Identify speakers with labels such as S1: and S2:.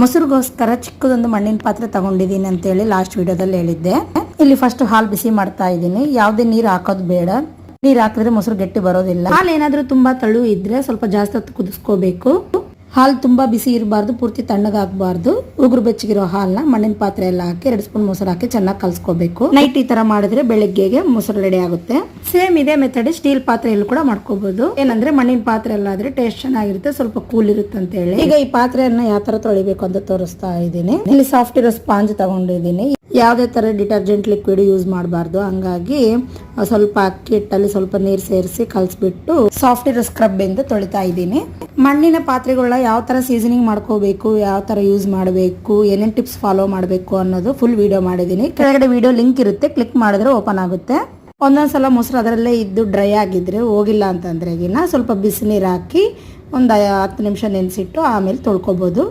S1: ಮೊಸರಿಗೋಸ್ಕರ ಚಿಕ್ಕದೊಂದು ಮಣ್ಣಿನ ಪಾತ್ರೆ ತಗೊಂಡಿದ್ದೀನಿ ಅಂತ ಹೇಳಿ ಲಾಸ್ಟ್ ವಿಡಿಯೋದಲ್ಲಿ ಹೇಳಿದ್ದೆ. ಇಲ್ಲಿ ಫಸ್ಟ್ ಹಾಲು ಬಿಸಿ ಮಾಡ್ತಾ ಇದ್ದೀನಿ. ಯಾವುದೇ ನೀರು ಹಾಕೋದು ಬೇಡ. ನೀರು ಹಾಕಿದ್ರೆ ಮೊಸರು ಗಟ್ಟಿ ಬರೋದಿಲ್ಲ. ಹಾಲು ಏನಾದ್ರೂ ತುಂಬಾ ತಳು ಇದ್ರೆ ಸ್ವಲ್ಪ ಜಾಸ್ತಿ ಹೊತ್ತು ಕುದಿಸ್ಕೋಬೇಕು. ಹಾಲು ತುಂಬಾ ಬಿಸಿ ಇರಬಾರ್ದು, ಪೂರ್ತಿ ತಣ್ಣಗಾಗಬಾರ್ದು. ಉಗುರು ಬೆಚ್ಚಗಿರೋ ಹಾಲನ್ನ ಮಣ್ಣಿನ ಪಾತ್ರೆ ಎಲ್ಲ ಹಾಕಿ 2 ಸ್ಪೂನ್ ಮೊಸರು ಹಾಕಿ ಚೆನ್ನಾಗಿ ಕಲ್ಸ್ಕೋಬೇಕು. ನೈಟ್ ಈ ತರ ಮಾಡಿದ್ರೆ ಬೆಳಗ್ಗೆಗೆ ಮೊಸರು ರೆಡಿ ಆಗುತ್ತೆ. ಸೇಮ್ ಇದೇ ಮೆಥಡ್ ಸ್ಟೀಲ್ ಪಾತ್ರೆಯಲ್ಲೂ ಕೂಡ ಮಾಡ್ಕೋಬಹುದು. ಏನಂದ್ರೆ ಮಣ್ಣಿನ ಪಾತ್ರೆ ಎಲ್ಲ ಆದ್ರೆ ಟೇಸ್ಟ್ ಚೆನ್ನಾಗಿರುತ್ತೆ, ಸ್ವಲ್ಪ ಕೂಲ್ ಇರುತ್ತೆ ಅಂತ ಹೇಳಿ. ಈಗ ಈ ಪಾತ್ರೆಯನ್ನ ಯಾವ ತರ ತೊಳಿಬೇಕು ಅಂತ ತೋರಿಸ್ತಾ ಇದ್ದೀನಿ. ಇಲ್ಲಿ ಸಾಫ್ಟ್ ಇರೋ ಸ್ಪಾಂಜ್ ತಗೊಂಡಿದ್ದೀನಿ. ಯಾವುದೇ ತರ ಡಿಟರ್ಜೆಂಟ್ ಲಿಕ್ವಿಡ್ ಯೂಸ್ ಮಾಡಬಾರ್ದು. ಹಂಗಾಗಿ ಸ್ವಲ್ಪ ಅಕ್ಕಿ ಹಿಟ್ಟಲ್ಲಿ ಸ್ವಲ್ಪ ನೀರು ಸೇರಿಸಿ ಕಲ್ಸ್ಬಿಟ್ಟು ಸಾಫ್ಟ್ ಇರೋ ಸ್ಕ್ರಬ್ ಇಂದ ತೊಳಿತಾ ಇದ್ದೀನಿ. ಮಣ್ಣಿನ ಪಾತ್ರೆಗಳನ್ನ ಯಾವ ತರ ಸೀಸನಿಂಗ್ ಮಾಡ್ಕೋಬೇಕು, ಯಾವ ತರ ಯೂಸ್ ಮಾಡಬೇಕು, ಏನೇನ್ ಟಿಪ್ಸ್ ಫಾಲೋ ಮಾಡಬೇಕು ಅನ್ನೋದು ಫುಲ್ ವಿಡಿಯೋ ಮಾಡಿದ್ದೀನಿ. ಕೆಳಗಡೆ ವಿಡಿಯೋ ಲಿಂಕ್ ಇರುತ್ತೆ, ಕ್ಲಿಕ್ ಮಾಡಿದ್ರೆ ಓಪನ್ ಆಗುತ್ತೆ. ಒಂದೊಂದ್ಸಲ ಮೊಸರು ಅದರಲ್ಲೇ ಇದ್ದು ಡ್ರೈ ಆಗಿದ್ರೆ, ಹೋಗಿಲ್ಲ ಅಂತಂದ್ರೆ ಸ್ವಲ್ಪ ಬಿಸಿ ನೀರು ಹಾಕಿ ಒಂದು 10 ನಿಮಿಷ ನೆನೆಸಿಟ್ಟು ಆಮೇಲೆ ತೊಳ್ಕೊಬಹುದು.